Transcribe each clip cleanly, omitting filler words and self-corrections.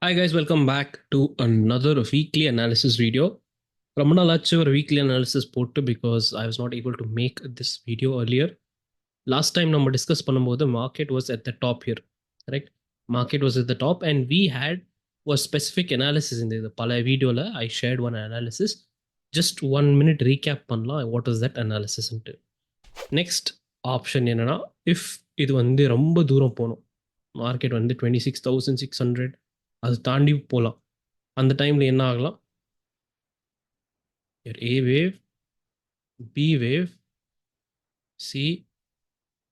Hi guys, welcome back to another weekly analysis video. ரொம்ப நாள் ஆச்சு ஒரு வீக்லி அனாலிசிஸ் போட்டு because I was not able to make this video earlier. Last time நம்ம discuss பண்ணும்போது market was at the top here, correct? Market was at the top and we had ஒரு specific analysis இந்த இது பல வீடியோவில் I shared one analysis. Just 1 minute recap பண்ணலாம் what is that அனாலிசிஸ்ன்ட்டு. Next option என்னன்னா, இஃப் இது வந்து ரொம்ப தூரம் போகணும், மார்க்கெட் வந்து 26,600 அது தாண்டி போகலாம், அந்த டைமில் என்ன ஆகலாம்? A wave, B wave, C,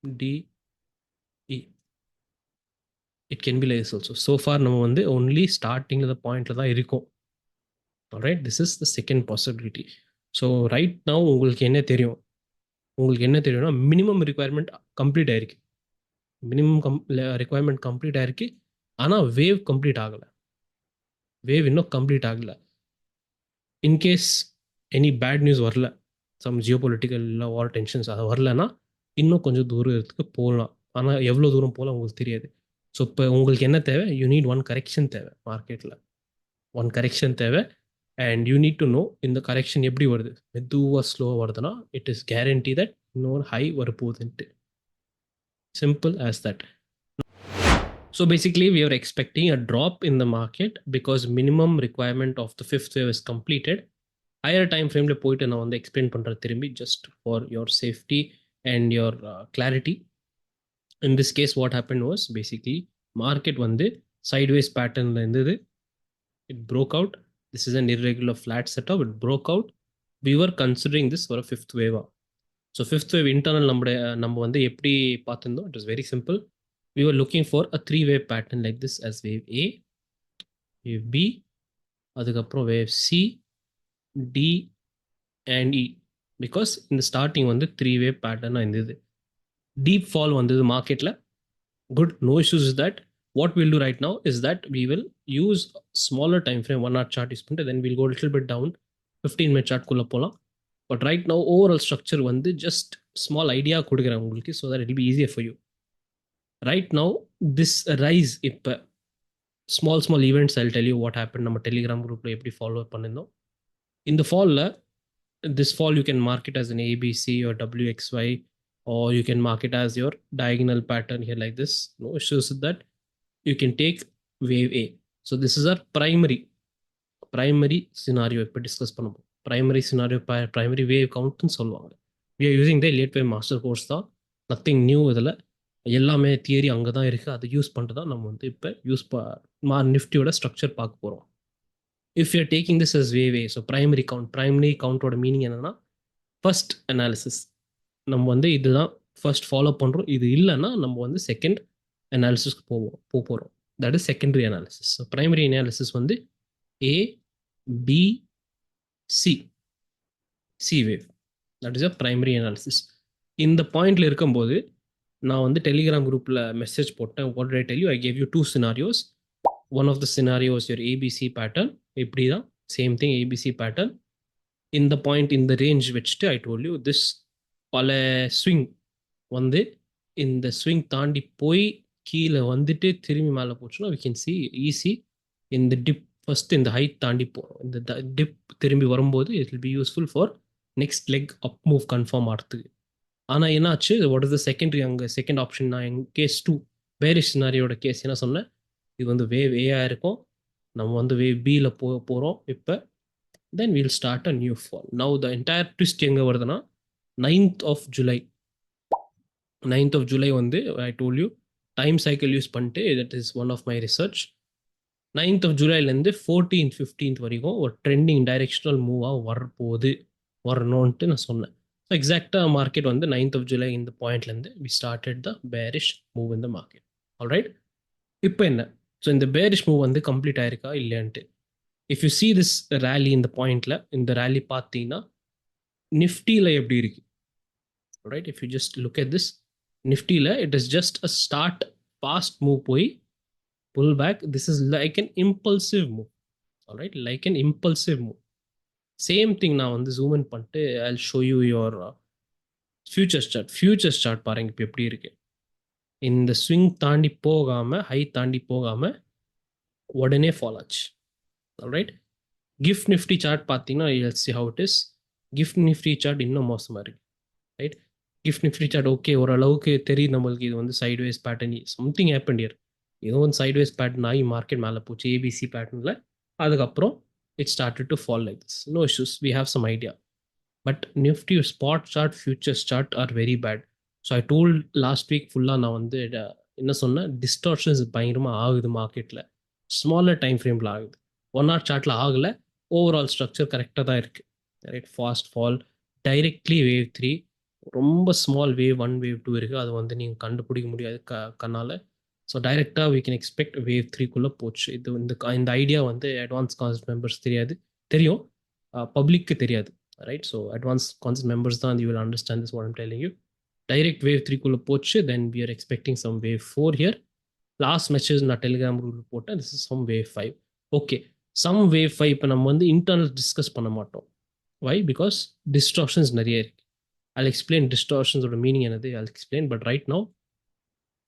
D, E. It can be like this also. So far நம்ம வந்து only starting the pointல தான் இருக்கும். Alright, this is the second possibility. So right now உங்களுக்கு என்ன தெரியும்? உங்களுக்கு என்ன தெரியும்னா மினிமம் ரிக்குவயர்மெண்ட் கம்ப்ளீட் ஆயிருக்கு. மினிமம் ரிக்குவயர்மெண்ட் கம்ப்ளீட் ஆயிருக்கு. ஆனால் வேவ் கம்ப்ளீட் ஆகலை. வேவ் இன்னும் கம்ப்ளீட் ஆகலை. இன்கேஸ் எனி பேட் நியூஸ் வரல, சம் ஜியோ பொலிட்டிக்கல் இல்லை வார் டென்ஷன்ஸ் அது வரலன்னா இன்னும் கொஞ்சம் தூரத்துக்கு போகலாம். ஆனால் எவ்வளோ தூரம் போகலாம் உங்களுக்கு தெரியாது. ஸோ இப்போ உங்களுக்கு என்ன தேவை? யூ நீட் ஒன் கரெக்ஷன் தேவை. மார்க்கெட்டில் ஒன் கரெக்ஷன் தேவை and you need to know இந்த கரெக்ஷன் எப்படி வருது. மெதுவாக ஸ்லோவாக வருதுன்னா இட் இஸ் கேரண்டி தட் இன்னொரு ஹை வரப்போகுதுன்ட்டு. Simple as that. So basically we are expecting a drop in the market because minimum requirement of the fifth wave is completed. Higher time frame la போயிட்டு நான் வந்து explain பண்ணுறது திரும்பி, just for your safety and your clarity. In this case what happened was basically market வந்து sideways patternல இருந்தது. It broke out. This is an irregular flat setup. It broke out. We were considering this for a fifth wave. So fifth wave internal நம்ம வந்து எப்படி பார்த்துருந்தோம்? It was very simple. We were looking for a three-wave pattern like this as wave A, wave B, அதுக்கப்புறம் wave C, D and E. Because in the starting வந்து three-wave pattern இருந்தது. Deep fall வந்தது மார்க்கெட்டில். Good, no issues with that. What we'll do right now is that we will use smaller time frame, 1 hour chart use பண்ணிட்டு then we'll go a little bit down, 15-minute chart குள்ள போகலாம். But right now overall structure வந்து just small idea கொடுக்குறேன் உங்களுக்கு, so that it will be easier for you. Right now this rise, இப்போ small events I'll tell you what happened. நம்ம Telegram குரூப்ல எப்படி follow பண்ணியிருந்தோம். இந்த ஃபாலில், this fall you can mark it as an ABC or WXY, or you can mark it as your diagonal pattern here like this. No issues with that. You can take wave A. So this is our primary scenario. இப்போ discuss பண்ணுவோம். primary scenario, primary wave countன்னு சொல்லுவாங்க. we are using the Elliot wave master course தான். nothing new இதில். எல்லாமே theory அங்கே தான் இருக்குது. அதை யூஸ் பண்ணிட்டு தான் நம்ம வந்து இப்போ நிஃப்டியோட ஸ்ட்ரக்சர் பார்க்க போகிறோம். If you are taking this as wave A, so primary கவுண்டோட மீனிங் என்னென்னா ஃபர்ஸ்ட் அனாலிசிஸ். நம்ம வந்து இதுதான் ஃபர்ஸ்ட் ஃபாலோ பண்ணுறோம். இது இல்லைன்னா நம்ம வந்து செகண்ட் அனாலிசிஸ்க்கு போகிறோம். That is secondary analysis. So primary analysis வந்து A, B, C wave. That is a primary analysis. இந்த பாயிண்டில் இருக்கும்போது நான் வந்து டெலிகிராம் குரூப்பில் மெசேஜ் போட்டேன். What did I tell you? I gave you 2 scenarios. One of the scenarios your ABC pattern, இப்படி தான் சேம் திங் ABC pattern. இந்த பாயிண்ட் இந்த ரேஞ்ச் வச்சுட்டு ஐ டோல் யூ திஸ் பல ஸ்விங் வந்து இந்த ஸ்விங் தாண்டி போய் கீழே வந்துட்டு திரும்பி மேலே போச்சுன்னா we can see ஈஸி இந்த டிப் ஃபர்ஸ்ட் இந்த ஹைட் தாண்டி போகிறோம். இந்த டிப் திரும்பி வரும்போது it will be useful for next leg up move confirm ஆகிறதுக்கு. ஆனால் என்னாச்சு? What is the secondary? அங்கே செகண்ட் ஆப்ஷன் நான் என் கேஸ் 2 பேரிஷ் சினாரியோட கேஸ் என்ன சொன்னேன்? இது வந்து வேவ் ஏஆ இருக்கும், நம்ம வந்து வேவ் பியில் போகிறோம் இப்போ. Then we'll start a new fall. Now the entire twist எங்கே வருதுன்னா 9th of July. 9th of July வந்து I told you time cycle use பண்ணிட்டு, that is one of my research. 9th of Julyலேருந்து 14th 15th வரைக்கும் ஒரு trending directional மூவாக வரணும்ன்ட்டு நான் சொன்னேன். So எக்ஸாக்டாக மார்க்கெட் வந்து 9th of July இந்த பாயிண்ட்லேருந்து we started the bearish move in the market. Alright, இப்போ என்ன? ஸோ இந்த பேரிஷ் மூவ் வந்து கம்ப்ளீட் ஆயிருக்கா இல்லையான்ட்டு. If you see this rally இந்த பாயிண்ட்ல, இந்த ரேலி பார்த்தீங்கன்னா நிஃப்டியில் எப்படி இருக்கு? Right, if you just look at this நிஃப்டியில், it is just a start fast move போய் pull back. This is like an impulsive move. Alright, like an impulsive move. Same thing நான் வந்து ஜூம் இன் பண்ணிட்டு I will show you your futures chart பாருங்க இப்போ எப்படி இருக்கு. இந்த swing தாண்டி போகாமல், ஹை தாண்டி போகாமல் உடனே ஃபால் ஆச்சு. ஆல்ரைட், கிஃப்ட் நிஃப்டி சார்ட் பார்த்தீங்கன்னா let's see how it is. GIFT Nifty chart இன்னும் மோசமாக இருக்கு. Right, GIFT Nifty chart okay, ஓரளவுக்கு தெரியுது நம்மளுக்கு இது வந்து sideways pattern, something happen year. ஏதோ ஒரு சைட்வேஸ் பேட்டர்ன் ஆகி மார்க்கெட் மேலே போச்சு ஏபிசி பேட்டர்னில். அதுக்கப்புறம் it started to fall like this. No issues, we have some idea. But Nifty spot chart, futures chart are very bad. So I told last week ஃபுல்லாக நான் வந்து என்ன சொன்னேன், டிஸ்டார்ஷன்ஸ் பயங்கரமாக ஆகுது மார்க்கெட்டில். ஸ்மாலர் டைம் ஃப்ரேமில் ஆகுது, 1 hour சார்ட்டில் ஆகலை. ஓவரால் ஸ்ட்ரக்சர் கரெக்டாக தான் இருக்குது. Right, fast fall, directly wave 3, ரொம்ப ஸ்மால் வேவ் 1 வேவ் 2 இருக்குது. அது வந்து நீங்கள் கண்டுபிடிக்க முடியாது கண்ணால். ஸோ டைரெக்டாக we can expect வேவ் 3க்குள்ளே போச்சு. இது இந்த ஐடியா வந்து அட்வான்ஸ் கான்செப்ட் மெம்பர்ஸ் தெரியும், பப்ளிக்கு தெரியாது. Right, so advance concept members தான் you will understand this what I'm telling you. Direct wave 3க்குள்ளே போச்சு, then we are expecting some wave 4 here. Last message நான் டெலிகிராம் குரூப் போட்டேன், this is some wave 5. Okay, some wave 5 இப்போ நம்ம வந்து internal discuss பண்ண மாட்டோம். வை? பிகாஸ் டிஸ்டார்ஷன்ஸ் நிறைய இருக்கு. I'll explain distortions ஓட மீனிங் என்னது, I'll explain. But right now,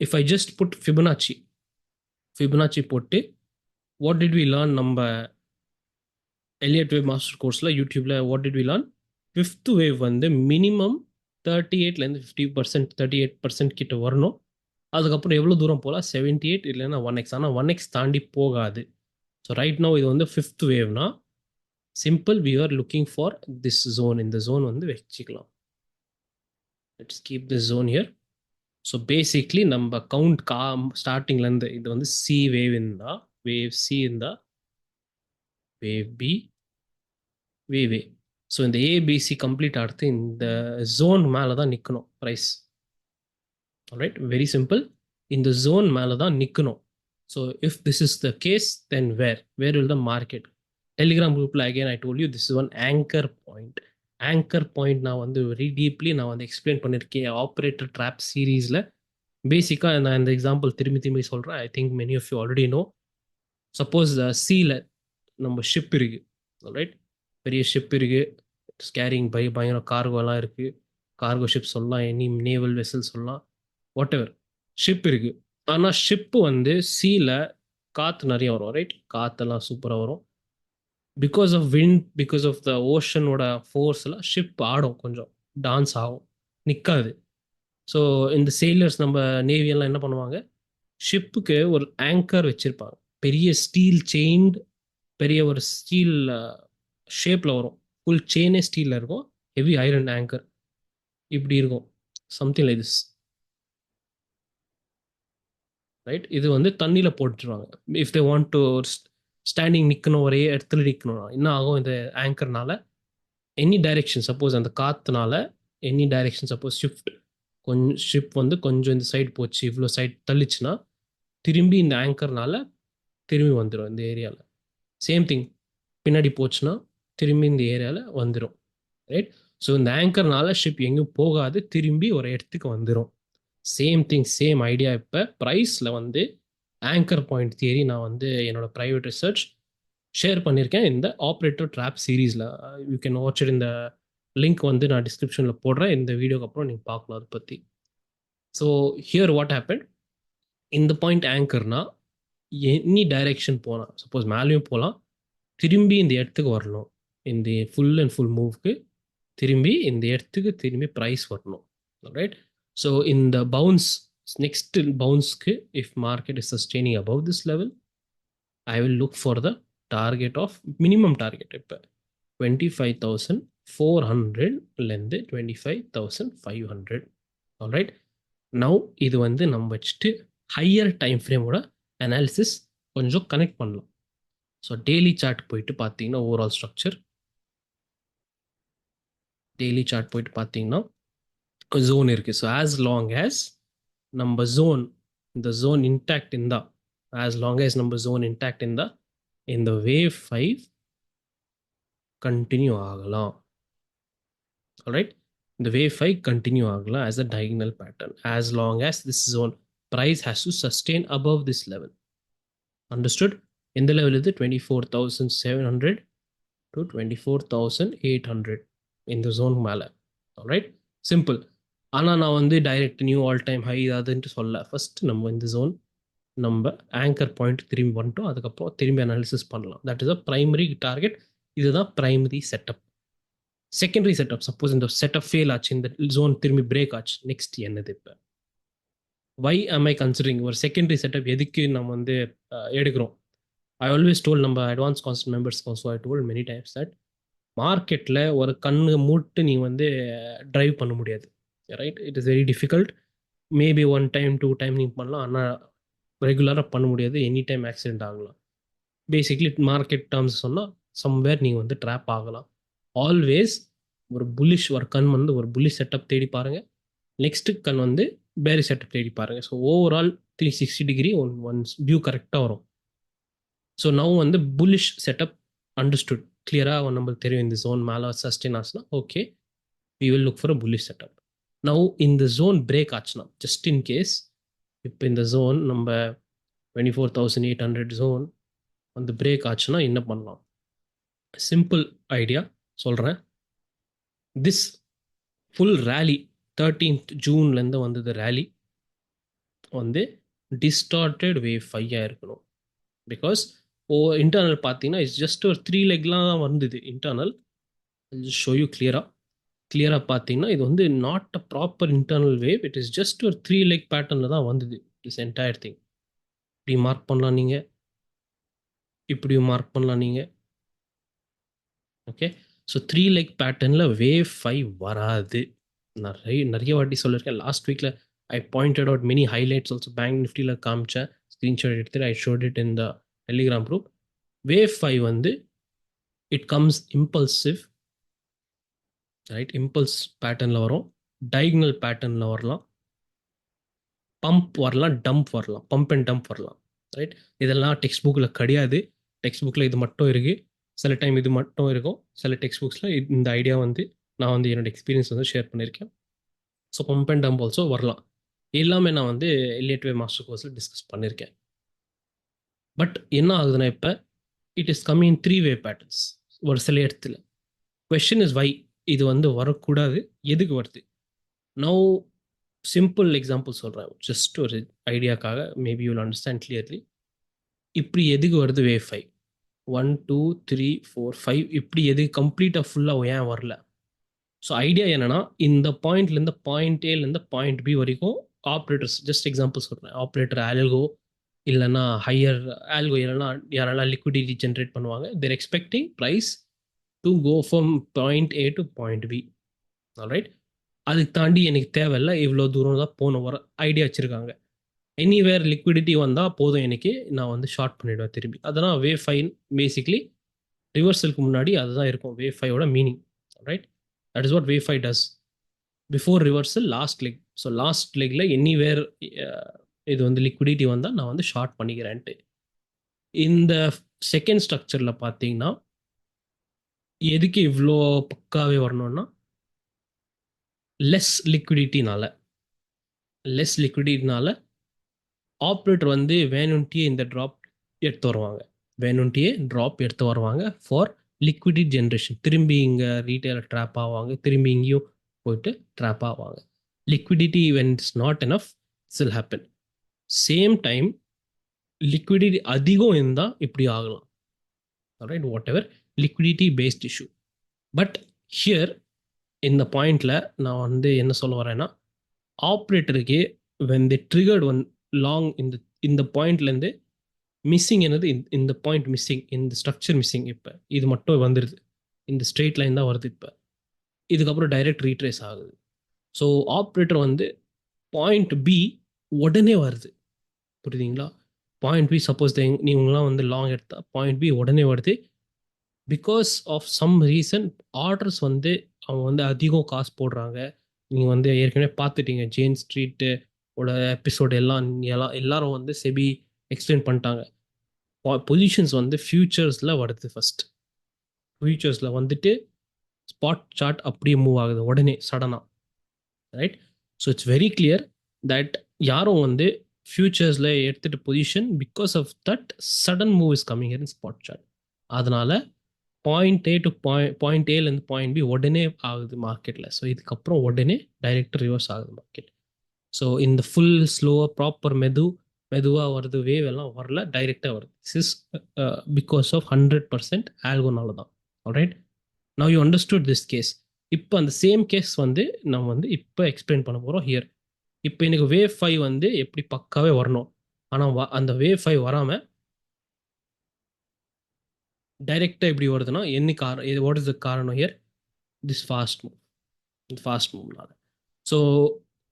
if I just put Fibonacci போட்டு, what did we learn நம்ம Elliot wave master courseல யூடியூப்ல what did we learn? Fifth wave வந்து மினிமம் 38லேருந்து 50%, 38% கிட்ட வரணும். அதுக்கப்புறம் எவ்வளோ தூரம் போகலாம், 78 இல்லைன்னா 1x. ஆனால் 1x தாண்டி போகாது. ஸோ ரைட் நோ இது வந்து ஃபிஃப்த் வேவ்னா simple, we are looking for this zone. இந்த zone வந்து வச்சுக்கலாம். Let's keep this zone here. So basically நம்ம கவுண்ட் ஸ்டார்டிங்லேருந்து இது வந்து சி வேவ் இருந்தா, வேவ் சி இருந்தா, wave B, wave A. So இந்த ஏபிசி கம்ப்ளீட் ஆகிறது இந்த ஜோன் மேலே தான் நிற்கணும் ப்ரைஸ். ரைட், வெரி சிம்பிள், இந்த ஜோன் மேலே தான் நிற்கணும். So if this is the case, then where will the market? Telegram குரூப்பில் again I told you, this is one anchor point. Anchor point நான் வந்து வெரி டீப்லி நான் வந்து எக்ஸ்பிளைன் பண்ணியிருக்கேன் ஆப்ரேட்டர் ட்ராப் சீரீஸில். பேசிக்காக நான் இந்த எக்ஸாம்பிள் திரும்பி சொல்கிறேன். I think many of you already know. Suppose சீல நம்ம ஷிப் இருக்குது, ரைட், பெரிய ஷிப் இருக்குது, கேரிங் பயங்கர கார்கோலாம் இருக்குது, கார்கோ ஷிப் சொல்லலாம், எனி நேவல் வெசல் சொல்லலாம், வாட் எவர் ஷிப் இருக்குது. ஆனால் ஷிப்பு வந்து சீல காற்று நிறைய வரும், ரைட், காற்றெல்லாம் சூப்பராக வரும். Because of wind, because of the ஓஷனோட ஃபோர்ஸில் ஷிப் ஆடும், கொஞ்சம் டான்ஸ் ஆகும், நிற்காது. ஸோ இந்த செயிலர்ஸ் நம்ம நேவியெல்லாம் என்ன பண்ணுவாங்க, ஷிப்புக்கு ஒரு ஆங்கர் வச்சுருப்பாங்க, பெரிய ஸ்டீல் செயின்ட், பெரிய ஒரு ஸ்டீல் ஷேப்பில் வரும், ஃபுல் செயினே ஸ்டீலில் இருக்கும், ஹெவி ஐரன் ஆங்கர் இப்படி இருக்கும், சம்திங் லைக் திஸ். ரைட், இது வந்து தண்ணியில் போட்டுருவாங்க. If they want to standing நிற்கணும், ஒரே இடத்துல நிற்கணும், என்ன ஆகும் இந்த ஆங்கர்னால, எனி டைரெக்ஷன், சப்போஸ் அந்த காற்றுனால எனி டைரெக்ஷன், சப்போஸ் ஷிப் வந்து கொஞ்சம் இந்த சைடு போச்சு, இவ்வளோ சைடு தள்ளிச்சுன்னா திரும்பி இந்த ஆங்கர்னால திரும்பி வந்துடும் இந்த ஏரியாவில். சேம் திங், பின்னாடி போச்சுன்னா திரும்பி இந்த ஏரியாவில் வந்துடும். ரைட், ஸோ இந்த ஆங்கர்னால ஷிப் எங்கேயும் போகாது, திரும்பி ஒரு இடத்துக்கு வந்துடும். Same thing, same idea. இப்போ ப்ரைஸில் வந்து ஆங்கர் பாயிண்ட் தியரி நான் வந்து என்னோட ப்ரைவேட் ரிசர்ச் ஷேர் பண்ணியிருக்கேன் இந்த ஆப்ரேட்டர் ட்ராப் சீரீஸில். You can watch it. இந்த லிங்க் வந்து நான் டிஸ்கிரிப்ஷனில் போடுறேன், இந்த வீடியோக்கு அப்புறம் நீங்கள் பார்க்கலாம் அதை பற்றி. ஸோ ஹியர் வாட் ஹேப்பன், இந்த பாயிண்ட் ஆங்கர்னா எனி டைரெக்ஷன் போகலாம், சப்போஸ் மேலேயும் போகலாம், திரும்பி இந்த இடத்துக்கு வரணும், இந்த ஃபுல் அண்ட் ஃபுல் மூவ்க்கு திரும்பி இந்த இடத்துக்கு திரும்பி ப்ரைஸ் வரணும். ரைட், ஸோ இந்த பவுன்ஸ், நெக்ஸ்ட் பவுன்ஸ்க்கு if market is sustaining above this level, I will look for the target of minimum target இப்போ 25,400லேருந்து 25,500. ஆல்ரைட், நவ் இது வந்து நம்ம வச்சுட்டு ஹையர் டைம் ஃப்ரேமோட அனாலிசிஸ் கொஞ்சம் கனெக்ட் பண்ணலாம். ஸோ டெய்லி சார்ட் போயிட்டு பார்த்தீங்கன்னா ஓவரால் ஸ்ட்ரக்சர், டெய்லி சார்ட் போயிட்டு பார்த்தீங்கன்னா ஜோன் இருக்குது. ஸோ ஆஸ் லாங் ஆஸ் நம்ம ஜோன், இந்த ஜோன் இன்டாக்ட் இருந்தால், ஆஸ் லாங் ஆஸ் நம்ம ஜோன் இன்டாக்ட் இருந்தால் இந்த வேவ் 5 கண்டினியூ ஆகலாம். ஆல்ரைட், இந்த வேவ் 5 கண்டினியூ ஆகலாம் as a diagonal pattern as long as this zone price has to sustain above this level. Understood? எந்த லெவல் இது, 24,700 to 24,800 இந்த ஜோன் மேலே. Alright, simple. ஆனால் நான் வந்து direct new all time high அதுன்ட்டு சொல்ல, ஃபர்ஸ்ட் நம்ம இந்த ஜோன், நம்ம ஆங்கர் பாயிண்ட் திரும்பி வந்துட்டோம், அதுக்கப்புறம் திரும்பி அனாலிசிஸ் பண்ணலாம். That is a primary target. இதுதான் primary setup. Secondary setup, suppose இந்த செட்டப் ஃபெயில் ஆச்சு, இந்த ஜோன் திரும்பி பிரேக் ஆச்சு, நெக்ஸ்ட் என்னது? இப்போ வை am I கன்சிடரிங் ஒரு செகண்டரி செட்டப் எதுக்கு நம்ம வந்து எடுக்கிறோம்? ஐ ஆல்வேஸ் டோல் நம்ம advance concept members also I told many times that மார்க்கெட்டில் ஒரு கண்ணு மூட்டு நீ வந்து ட்ரைவ் பண்ண முடியாது, right? It is very difficult. Maybe one time two time நீங்கள் பண்ணலாம், ஆனால் ரெகுலராக பண்ண முடியாது. எனி டைம் ஆக்சிடென்ட் ஆகலாம். பேசிக்லி மார்க்கெட் டேர்ம்ஸ் சொன்னால் சம்வேர் நீங்கள் வந்து ட்ராப் ஆகலாம். ஆல்வேஸ் ஒரு புல்லிஷ் ஒரு கண் வந்து ஒரு புல்லிஷ் செட்டப் தேடி பாருங்கள், நெக்ஸ்ட் கண் வந்து பேரி செட்டப் தேடி பாருங்கள். So overall 360 degree one view கரெக்டாக வரும். ஸோ நவ் வந்து புல்லிஷ் செட்டப் அண்டர்ஸ்டுட் கிளியராக நம்மளுக்கு தெரியும். இந்த ஜோன் மேலே சஸ்டெயின் ஆச்சுன்னா okay, we will look for a bullish setup. Now இந்த ஜோன் பிரேக் ஆச்சுன்னா, ஜஸ்ட் இன் கேஸ் இப்போ இந்த ஜோன் நம்ம 24,800 ஜோன் வந்து பிரேக் ஆச்சுன்னா என்ன பண்ணலாம்? சிம்பிள் ஐடியா சொல்கிறேன். திஸ் ஃபுல் ரேலி 13th ஜூன்லேருந்து வந்தது ரேலி வந்து டிஸ்டார்டட் வேவ் 5 இருக்கணும். பிகாஸ் இன்டர்னல் பார்த்தீங்கன்னா இட்ஸ் ஜஸ்ட் ஒரு 3 லெக்லாம் தான் வந்தது இன்டர்னல். ஷோ யூ கிளியராக பார்த்தீங்கன்னா இது வந்து not a proper internal wave. It is just ஒரு 3 லெக் பேட்டர்னில் தான் வந்தது திஸ் என்டையர் திங். இப்படி மார்க் பண்ணலாம் நீங்கள், இப்படியும் மார்க் பண்ணலாம் நீங்கள். ஓகே, ஸோ 3 லெக் பேட்டர்னில் வேவ் 5 வராது. நிறைய வாட்டி சொல்லியிருக்கேன். லாஸ்ட் வீக்கில் I pointed out many highlights also. Bank நிஃப்டியில் காமிச்சேன், ஸ்க்ரீன்ஷாட் எடுத்துட்டு I showed it in the Telegram group. Wave 5 வந்து it comes impulsive, right? Impulse பேட்டர்னில் வரும், டைகனல் பேட்டர்னில் வரலாம், பம்ப் வரலாம், டம்ப் வரலாம், பம்ப் அண்ட் டம்ப் வரலாம், ரைட்? இதெல்லாம் டெக்ஸ்ட் புக்கில் கிடையாது. டெக்ஸ்ட் புக்கில் இது மட்டும் இருக்குது. சில டைம் இது மட்டும் இருக்கும், சில டெக்ஸ்ட் புக்ஸில் இந்த ஐடியா வந்து நான் வந்து என்னோட எக்ஸ்பீரியன்ஸ் வந்து ஷேர் பண்ணியிருக்கேன். So pump and dump also வரலாம். எல்லாமே நான் வந்து எல்லியட் வே மாஸ்டர் கோர்ஸில் டிஸ்கஸ் பண்ணியிருக்கேன். பட் என்ன ஆகுதுன்னா இப்போ it is coming 3 way patterns ஒரு சில இடத்துல. கொஸ்டின் இஸ் வை இது வந்து வரக்கூடாது, எதுக்கு வருது? நவ் சிம்பிள் எக்ஸாம்பிள் சொல்கிறேன், ஜஸ்ட் ஒரு ஐடியாக்காக, maybe you will understand clearly. இப்படி எதுக்கு வருது வேவ் 5? 1 2 3 4 5 இப்படி எதுக்கு கம்ப்ளீட்டாக ஃபுல்லாக ஏன் வரல? ஸோ ஐடியா என்னன்னா, இந்த பாயிண்ட்லேருந்து பாயிண்ட் ஏலேருந்து பாயிண்ட் பி வரைக்கும் ஆப்ரேட்டர்ஸ், ஜஸ்ட் எக்ஸாம்பிள் சொல்கிறேன், ஆப்ரேட்டர் ஆல்கோ இல்லைன்னா ஹையர் ஆல்கோ இல்லைன்னா யாரெல்லாம் லிக்விடிட்டி ஜென்ரேட் பண்ணுவாங்க, they're expecting price to go from point A to point B. Alright, அதுக்கு தாண்டி எனக்கு தேவையில்லை, இவ்வளோ தூரம் தான் போன வர ஐடியா வச்சுருக்காங்க. எனிவேர் லிக்விடிட்டி வந்தால் போதும் எனக்கு, நான் வந்து ஷார்ட் பண்ணிவிடுவேன் திரும்பி. அதெல்லாம் வேவ் 5 பேசிக்லி ரிவர்சலுக்கு முன்னாடி அதுதான் இருக்கும் வேவ் 5ஓட meaning, right? That is what wave 5 does before reversal last leg. So last லெக்கில் எனிவேர் இது வந்து லிக்விடிட்டி வந்தால் நான் வந்து ஷார்ட் பண்ணிக்கிறேன்ட்டு. இந்த செகண்ட் ஸ்ட்ரக்சரில் பார்த்தீங்கன்னா எதுக்கு இவ்வளோ பக்காவே வரணும்னா, லெஸ் லிக்விடிட்டினால ஆப்ரேட்டர் வந்து வேணுன்ட்டியே இந்த ட்ராப் எடுத்து வருவாங்க ஃபார் லிக்விடிட்டி ஜென்ரேஷன். திரும்பி இங்கே ரீட்டைலர் ட்ராப் ஆவாங்க, திரும்பி இங்கேயும் போயிட்டு ட்ராப் ஆவாங்க. Liquidity when it's not enough it's happen. Same time liquidity அதிகம் இருந்தால் இப்படி ஆகலாம், right? Whatever liquidity based issue. But here இந்த பாயிண்டில் நான் வந்து என்ன சொல்ல வரேன்னா, ஆப்ரேட்டருக்கு when the triggered one long இந்த பாயிண்ட்லேருந்து மிஸ்ஸிங் என்னது, இந்த பாயிண்ட் மிஸ்ஸிங், இந்த ஸ்ட்ரக்சர் மிஸ்ஸிங். இப்போ இது மட்டும் வந்துடுது, இந்த ஸ்ட்ரெயிட் லைன் தான் வருது. இப்போ இதுக்கப்புறம் டைரக்ட் ரீட்ரேஸ் ஆகுது. ஸோ ஆப்ரேட்டர் வந்து பாயிண்ட் பி உடனே வருது, புரியுதுங்களா? பாயிண்ட் பி சப்போஸ் நீங்களாம் வந்து லாங் எடுத்தால் பாயிண்ட் பி உடனே வருது. Because of some reason orders வந்து அவங்க வந்து அதிகம் காசு போடுறாங்க. நீங்கள் வந்து ஏற்கனவே பார்த்துட்டீங்க, ஜெயின் ஸ்ட்ரீட்டு ஓட எபிசோடு எல்லாரும் வந்து செபி எக்ஸ்பிளைன் பண்ணிட்டாங்க. பொசிஷன்ஸ் வந்து ஃபியூச்சர்ஸில் வருது. ஃபர்ஸ்ட் ஃபியூச்சர்ஸில் வந்துட்டு ஸ்பாட் சார்ட் அப்படியே மூவ் ஆகுது உடனே சடனாக, right? So it's very clear that யாரும் வந்து ஃபியூச்சர்ஸில் எடுத்துகிட்டு position because of that sudden move is coming in spot chart. அதனால பாயிண்ட் ஏ டு பாயிண்ட் ஏலேருந்து பாயிண்ட் பி உடனே ஆகுது மார்க்கெட்டில். ஸோ இதுக்கப்புறம் உடனே டைரக்ட் ரிவர்ஸ் ஆகுது மார்க்கெட். ஸோ இந்த ஃபுல் ஸ்லோவாக ப்ராப்பர் மெது மெதுவாக வருது, வேவ் எல்லாம் வரல, டைரெக்டாக வருது. திஸ் இஸ் பிகாஸ் ஆஃப் 100% ஆல்கோனால தான். Alright, now you understood this case. இப்போ அந்த சேம் கேஸ் வந்து நம்ம வந்து இப்போ எக்ஸ்பிளைன் பண்ண போகிறோம் ஹியர். இப்போ எனக்கு வேவ் 5 வந்து எப்படி பக்காவே வரணும், ஆனால் அந்த வேவ் 5 வராமல் டைரெக்டாக எப்படி வருதுன்னா என்ன காரணம், இது வாட் இஸ் த காரணம் ஹியர்? திஸ் ஃபாஸ்ட் மூவ்னால. ஸோ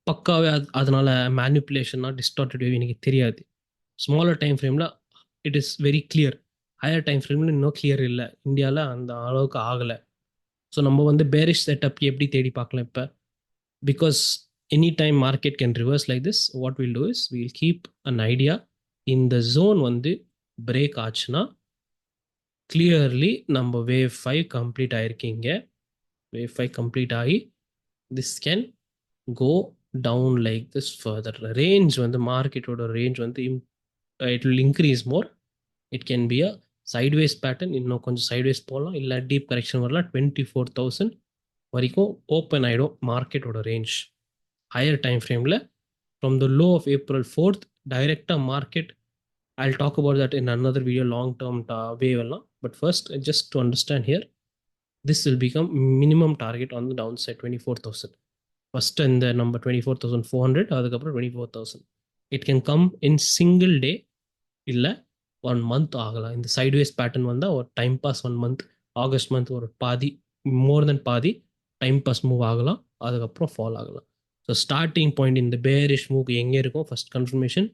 பக்காவே அதனால மேனிப்புலேஷன்னா டிஸ்டார்டட் வேவ் எனக்கு தெரியாது. ஸ்மாலர் டைம் ஃப்ரேமில் it is very clear. Higher time ஃப்ரேமில் இன்னும் கிளியர் இல்லை, இந்தியாவில் அந்த அளவுக்கு ஆகலை. ஸோ நம்ம வந்து பேரிஷ் செட்டப் எப்படி தேடி பார்க்கலாம் இப்போ? Because any time market can reverse like this. What will do is will keep an idea. இந்த ஜோன் வந்து பிரேக் ஆச்சுன்னா கிளியர்லி நம்ம வேவ் 5 கம்ப்ளீட் ஆயிருக்கீங்க. வேவ் 5 கம்ப்ளீட் ஆகி this can go down like this further. Range வந்து மார்க்கெட்டோட range வந்து it will increase more. It can be a sideways pattern, இன்னும் கொஞ்சம் சைட்வேஸ் போகலாம், இல்லை டீப் கரெக்ஷன் வரலாம். 24,000 வரைக்கும் ஓப்பன் ஆகிடும் மார்க்கெட்டோட ரேஞ்ச் ஹையர் டைம் ஃப்ரேமில். From the low of April 4th டைரெக்டாக market, I'll talk about that in another video, long term wave எல்லாம். But first, just to understand here, this will become minimum target on the downside 24,000. First in the number 24,400, அதுக்கப்புறம் 24,000. It can come in single day, இல்லை 1 month ஆகலாம். இந்த sideways pattern வந்தால் ஒரு time pass 1 month, August month ஒரு பாதி, மோர் தென் பாதி time pass move ஆகலாம், அதுக்கப்புறம் ஃபால் ஆகலாம். ஸோ ஸ்டார்டிங் பாயிண்ட் இந்த பேரிஷ் மூவ் எங்கே இருக்கும்? First confirmation,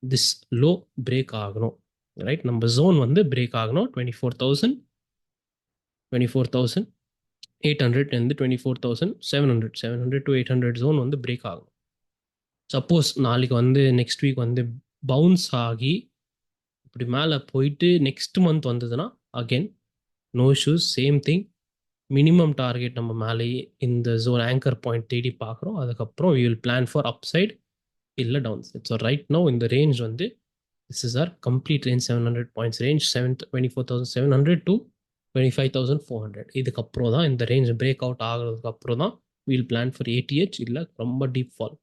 this low break ஆகணும். ரைட், நம்ம ஜோன் வந்து பிரேக் ஆகணும். 24,800 இருந்து 24,700, 700 to 800 ஜோன் வந்து பிரேக் ஆகணும். சப்போஸ் நாளைக்கு வந்து நெக்ஸ்ட் வீக் வந்து பவுன்ஸ் ஆகி இப்படி மேலே போயிட்டு நெக்ஸ்ட் மந்த் வந்ததுன்னா again no issues, same thing. Minimum target நம்ம மேலேயே இந்த ஜோன் ஆங்கர் பாயிண்ட் தேடி பார்க்குறோம். அதுக்கப்புறம் we will plan for upside இல்லை downside. So right no இந்த ரேஞ்ச் வந்து this is our complete range, 700 points range, 24,700 to 25,400. இதுக்கப்புறம் தான் இந்த ரேஞ்ச் பிரேக் அவுட் ஆகிறதுக்கு அப்புறம் தான் வீல் பிளான் ஃபார் ATH இல்லை ரொம்ப deep fall.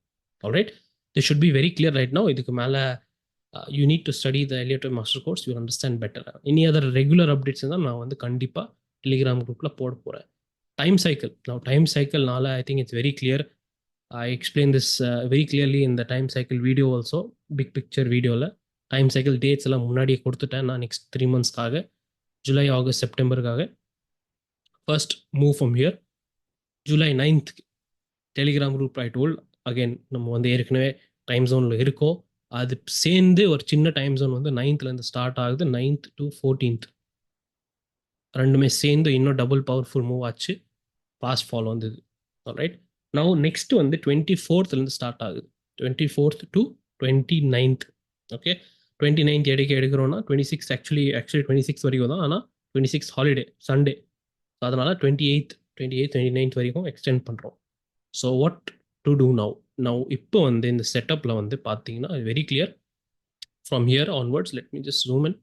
Alright, this should be very clear right no. இதுக்கு மேலே you need to study the Elliot master course, you understand better. Any other regular updates தான் நான் வந்து கண்டிப்பாக டெலிகிராம் குரூப்பில் போட போகிறேன். டைம் சைக்கிள், நான் டைம் சைக்கிள்னால I think it's very clear. I explained this very clearly in the time cycle video also, big picture videoல. டைம் சைக்கிள் டேட்ஸ் எல்லாம் முன்னாடியே கொடுத்துட்டேன் நான் நெக்ஸ்ட் 3 monthsக்காக, ஜூலை, ஆகஸ்ட், செப்டம்பருக்காக. First move from here July 9th Telegram group I told. Again நம்ம வந்து ஏற்கனவே டைம் ஜோனில் இருக்கோம், அது சேர்ந்து ஒரு சின்ன டைம் ஜோன் வந்து 9th ஸ்டார்ட் ஆகுது. 9th to 14th ரெண்டுமே சேர்ந்து இன்னும் டபுள் பவர்ஃபுல் மூவ் ஆச்சு, ஃபாஸ்ட் ஃபால் வந்தது. ஆல்ரைட், நவ் நெக்ஸ்ட் வந்து 24th ஸ்டார்ட் ஆகுது, 24th to 29th. Okay, 29th எடுக்கிறோன்னா 26 actually 26 வரைக்கும் தான், ஆனால் 26 ஹாலிடே சண்டே, ஸோ அதனால் 28th 29th வரைக்கும் எக்ஸ்டெண்ட் பண்ணுறோம். So what to do now இப்போ வந்து இந்த செட்டப்பில் வந்து பார்த்தீங்கன்னா very clear. From here onwards let me just zoom in.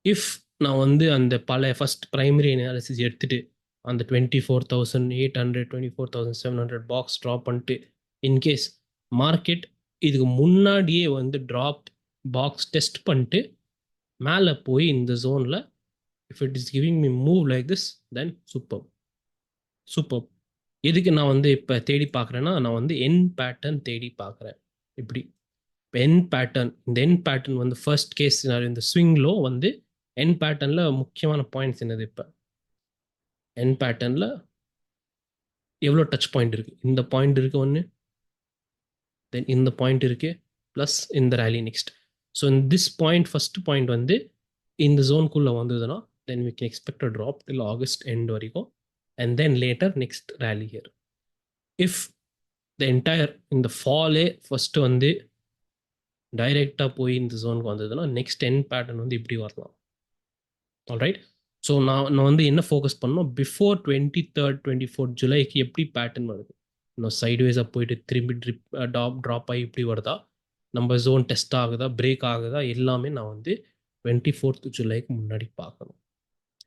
If நான் வந்து அந்த பல ஃபர்ஸ்ட் ப்ரைமரி அனாலிசிஸ் எடுத்துகிட்டு அந்த 24,800 24,700 பாக்ஸ் ட்ராப் பண்ணிட்டு, இன்கேஸ் மார்க்கெட் இதுக்கு முன்னாடியே வந்து ட்ராப் பாக்ஸ் டெஸ்ட் பண்ணிட்டு மேலே போய் இந்த ஜோனில் if it is giving me move like this, then super. எதுக்கு நான் வந்து இப்போ தேடி பார்க்குறேன்னா, நான் வந்து என் பேட்டர்ன் தேடி பார்க்குறேன். இப்படி என் பேட்டர்ன், இந்த என் பேட்டர்ன் வந்து ஃபர்ஸ்ட் கேஸ் இந்த ஸ்விங்லோ வந்து என் பேட்டர்னில் முக்கியமான பாயிண்ட்ஸ் என்னது? இப்போ என் பேட்டர்னில் எவ்வளோ டச் பாயிண்ட் இருக்குது? இந்த பாயிண்ட் இருக்குது ஒன்று, தென் இந்த பாயிண்ட் இருக்குது, ப்ளஸ் இந்த rally next. So in this point, first point வந்து இந்த ஜோனுக்குள்ளே வந்ததுன்னா then we can expect a drop till August end வரைக்கும், and then later next rally here. If the entire இந்த ஃபாலே ஃபஸ்ட்டு வந்து டைரெக்டாக போய் இந்த ஜோனுக்கு வந்ததுன்னா நெக்ஸ்ட் என் பேட்டர்ன் வந்து இப்படி வரலாம். ஆல்ரைட், ஸோ நான் வந்து என்ன ஃபோக்கஸ் பண்ணோம், பிஃபோர் 23rd 24th ஜூலைக்கு எப்படி பேட்டர்ன் வருது, இன்னும் சைட்வேஸாக போயிட்டு திரும்பி ட்ராப் ஆகி இப்படி வருதா, நம்ம ஜோன் டெஸ்ட் ஆகுதா, பிரேக் ஆகுதா, எல்லாமே நான் வந்து 24th ஜூலைக்கு முன்னாடி பார்க்கணும்.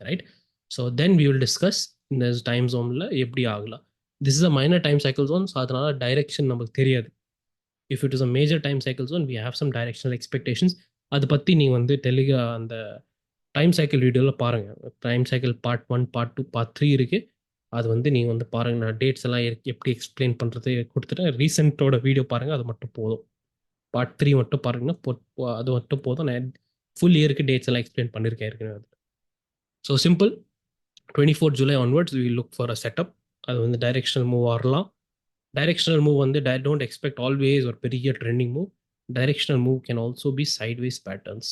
Right, so then we will discuss இந்த டைம் ஜோனில் எப்படி ஆகலாம். This is a minor time cycle zone, so அதனால டைரெக்ஷன் நமக்கு தெரியாது. If it is a major time cycle zone we have some directional expectations. அதை பற்றி நீ வந்து அந்த டைம் சைக்கிள் வீடியோவில் பாருங்கள். Time cycle part 1 part 2 part 3 இருக்குது. அது வந்து நீங்கள் வந்து பாருங்கள். நான் டேட்ஸ் எல்லாம் எப்படி எக்ஸ்பிளைன் பண்ணுறது கொடுத்துட்டேன். ரீசெண்டோட வீடியோ பாருங்கள், அது மட்டும் போதும். பார்ட் 3 மட்டும் பாருங்கன்னா அது மட்டும் போதும். நான் ஃபுல் இயருக்கு டேட்ஸ் எல்லாம் எக்ஸ்பிளைன் பண்ணியிருக்கேன் ஏற்கனவே. So simple, 24 July onwards we look for a setup. அது வந்து டைரெக்ஷனல் மூவ் வரலாம். டைரெக்ஷனல் மூவ் வந்து டோன்ட் எக்ஸ்பெக்ட் ஆல்வேஸ் ஒரு பெரிய trending move. Directional move can also be sideways patterns.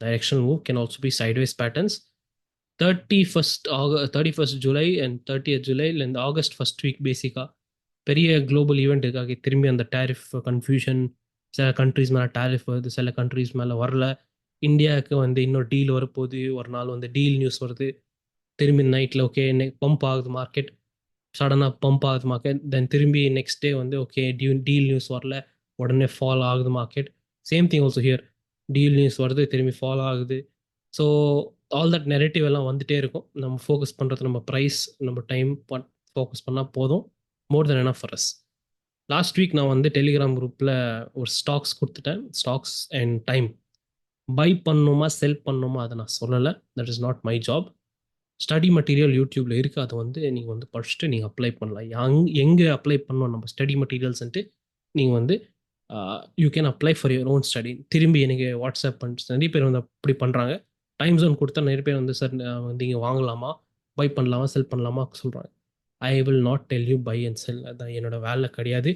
Directional move can also be sideways patterns. 31st July and 30th July and August first week பேசிக்காக பெரிய global event இருக்காங்க. திரும்பி அந்த tariff confusion, சில countries மேலே tariff வருது, சில countries மேலே வரல. இந்தியாவுக்கு வந்து இன்னொரு டீல் வரப்போகுது. ஒரு நாள் வந்து டீல் நியூஸ் வருது. திரும்பி நைட்டில் ஓகே பம்ப் ஆகுது மார்க்கெட், சடனாக பம்ப் ஆகுது மார்க்கெட். தென் திரும்பி நெக்ஸ்ட் டே வந்து ஓகே டீல் நியூஸ் வரல, உடனே ஃபால் ஆகுது market. Same thing also here, deal news வருது, திரும்பி ஃபாலோ ஆகுது. ஸோ ஆல் தட் நெரேட்டிவ் எல்லாம் வந்துட்டே இருக்கும். நம்ம ஃபோக்கஸ் பண்ணுறது நம்ம ப்ரைஸ், நம்ம டைம் ஃபோக்கஸ் பண்ணால் போதும். More then enough for us. Last week நான் வந்து டெலிகிராம் குரூப்பில் ஒரு ஸ்டாக்ஸ் கொடுத்துட்டேன். ஸ்டாக்ஸ் அண்ட் டைம் பை பண்ணணுமா செல் பண்ணணுமா அதை நான் சொல்லலை. That is not my job. Study material யூடியூப்பில் இருக்குது. அதை வந்து நீங்கள் வந்து படிச்சுட்டு நீங்கள் அப்ளை பண்ணலாம். எங்கே அப்ளை பண்ணணும் நம்ம ஸ்டடி மெட்டீரியல்ஸ்ன்ட்டு நீங்கள் வந்து you can apply for your own study. திரும்பி எனக்கு வாட்ஸ்அப் பண்ணிட்டு நிறைய பேர் வந்து அப்படி பண்ணுறாங்க. டைம் ஜோன் கொடுத்தா நிறைய பேர் வந்து சார் வந்து இங்கே வாங்கலாமா, பை பண்ணலாமா, செல் பண்ணலாமா சொல்கிறாங்க. I will not tell you buy and sell. அதான் என்னோட வேலை கிடையாது.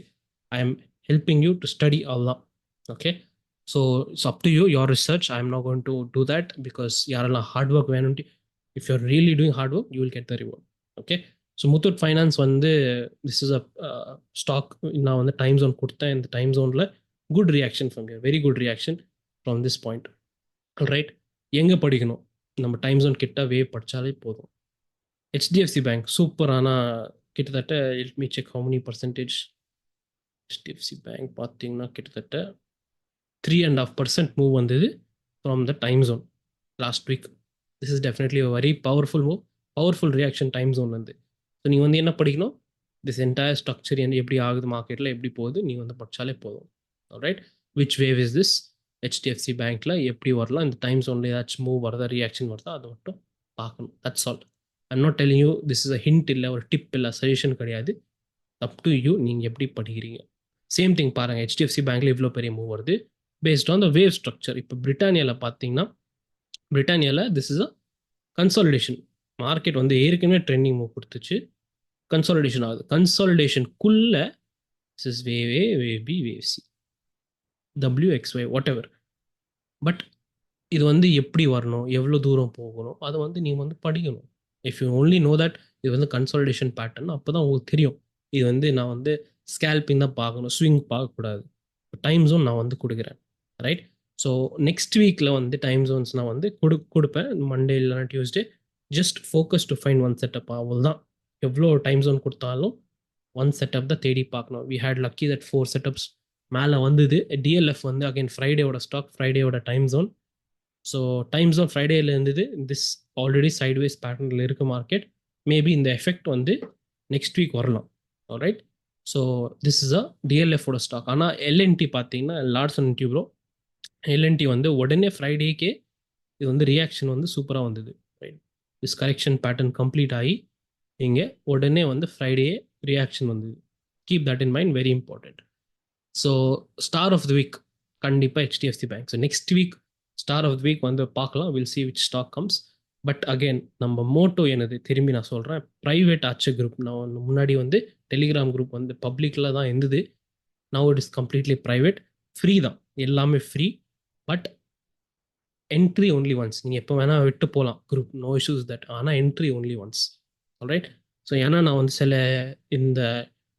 I am helping you to study அவ்வளோதான். Okay, so it's up to you, your research. I am not going to do that because யாரெல்லாம் hard work வேணும்ட்டு, if you are really doing hard work you will get the reward. Okay, so Muthoot finance வந்து this is a stock. நான் வந்து time zone கொடுத்தேன். இந்த time ஜோனில் good reaction from you, very good reaction from this point. Right, எங்கே படிக்கணும்? நம்ம time zone கிட்ட வேவ் படித்தாலே போதும். HDFC bank super. ஆனால் கிட்டத்தட்ட let me check how many percentage. HDFC bank பார்த்தீங்கன்னா கிட்டத்தட்ட 3.5% மூவ் வந்தது from the time zone last week. This is definitely a very powerful move, powerful reaction time ஜோன்லேருந்து. So நீங்கள் வந்து என்ன படிக்கணும்? திஸ் என்டையர் ஸ்ட்ரக்சர் எப்படி ஆகுது, மார்க்கெட்டில் எப்படி போகுது, நீங்கள் வந்து படித்தாலே போதும். Right, which wave is this? HDFC பேங்க்கில் எப்படி வரலாம், இந்த டைம் ஜோனில் ஏதாச்சும் மூவ் வருதா, ரியாக்ஷன் வருதா, அதை மட்டும் பார்க்கணும். That's all. I'm not telling you this is a hint, இல்லை ஒரு டிப், இல்லை சஜஷன் கிடையாது. அப் டு யூ, நீங்கள் எப்படி படிக்கிறீங்க. சேம் திங் பாருங்கள், ஹெச்டிஎஃப்சி பேங்க்கில் இவ்வளோ பெரிய மூவ் வருது based on the wave structure. இப்போ பிரிட்டானியாவில் பார்த்தீங்கன்னா, பிரிட்டானியாவில் this is a consolidation. Market வந்து ஏற்கனவே ட்ரெண்டிங் மூவ் கொடுத்துச்சு, கன்சாலிடேஷன் ஆகுது. கன்சாலிடேஷனுக்குள்ள this is wave A, wave B, wave C, WXY whatever. But இது வந்து எப்படி வரணும், எவ்வளோ தூரம் போகணும், அதை வந்து நீங்கள் வந்து படிக்கணும். If you only know that இது வந்து கன்சாலிடேஷன் பேட்டர்ன், அப்போ தான் உங்களுக்கு தெரியும். இது வந்து நான் வந்து ஸ்கேல்பிங் தான் பார்க்கணும், ஸ்விங் பார்க்கக்கூடாது. டைம் ஜோன் நான் வந்து கொடுக்குறேன். ரைட், ஸோ நெக்ஸ்ட் வீக்கில் வந்து டைம் ஜோன்ஸ் நான் வந்து கொடுப்பேன். மண்டே இல்லைனா Tuesday. Just focus to find one setup. அவ்வளோதான். எவ்வளோ டைம் ஜோன் கொடுத்தாலும் ஒன் செட்டப் தான் தேடி பார்க்கணும். We had lucky that 4 setups மேலே வந்தது. டிஎல்எஃப் வந்து அகைன் ஃப்ரைடேவோட ஸ்டாக், ஃப்ரைடேவோட time zone. So time zone ஃப்ரைடேயில் இருந்தது. திஸ் ஆல்ரெடி சைட்வேஸ் பேட்டர்னில் இருக்க மார்க்கெட். மேபி இந்த எஃபெக்ட் வந்து நெக்ஸ்ட் வீக் வரலாம். Right, so this is a டிஎல்எஃபோட ஸ்டாக். ஆனால் எல்என்டி பார்த்தீங்கன்னா லார்சன் அண்ட் டியூப்ரோ, எல்என்டி வந்து உடனே ஃப்ரைடேக்கே இது வந்து ரியாக்ஷன் வந்து சூப்பராக வந்தது. Right, this correction pattern complete ஆகி இங்கே உடனே வந்து ஃப்ரைடே ரியாக்ஷன் வந்தது. Keep that in mind, very important. So star of the week கண்டிப்பாக HDFC bank. So next week star of the week வந்து பார்க்கலாம். Will see which stock comes. But again நம்ம motto என்னது, திரும்பி நான் சொல்கிறேன், ப்ரைவேட் ஆச்சு குரூப். நான் முன்னாடி வந்து டெலிகிராம் குரூப் வந்து பப்ளிக்கில் தான் இருந்தது. Now it is completely private. Free தான், எல்லாமே free. But entry only once. நீங்கள் எப்போ வேணால் விட்டு போகலாம் குரூப், நோ இஷ்யூஸ் தட். ஆனால் entry only once. Alright, so ஏன்னா நான் வந்து சில இந்த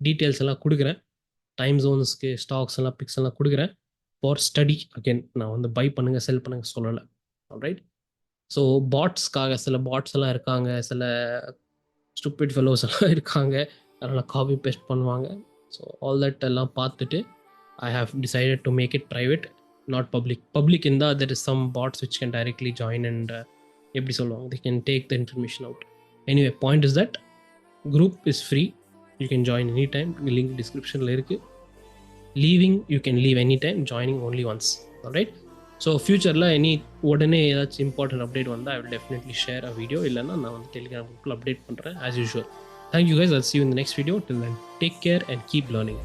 டீட்டெயில்ஸ் எல்லாம் கொடுக்குறேன். டைம் ஜோன்ஸ்க்கு ஸ்டாக்ஸ் எல்லாம் பிக்ஸ் எல்லாம் கொடுக்குறேன் ஃபார் ஸ்டடி. அகெயின் நான் வந்து பை பண்ணுங்கள் செல் பண்ணுங்கள் சொல்லலை. ஆல்ரைட், ஸோ பாட்ஸ்க்காக சில பாட்ஸ் எல்லாம் இருக்காங்க, சில ஸ்டூபிட் ஃபெலோஸ் எல்லாம் இருக்காங்க, அதனால் காப்பி பேஸ்ட் பண்ணுவாங்க. ஸோ ஆல் தட் எல்லாம் பார்த்துட்டு I have decided to make it private, not public. Public இருந்தால் there is some bots which can directly join and எப்படி சொல்லுவாங்க, they can take the information out. Anyway, point is that group is free. You can join anytime. Link descriptionல இருக்கு. Leaving you can leave any time, joining only once. Alright. So ஃபியூச்சரில் உடனே ஏதாச்சும் important update வந்தால் I will definitely share a video, இல்லைனா நான் வந்து Telegram குரூப்பில் update பண்ணுறேன் as usual. Thank you guys. I'll see you in the next video. Till then, take care and keep learning.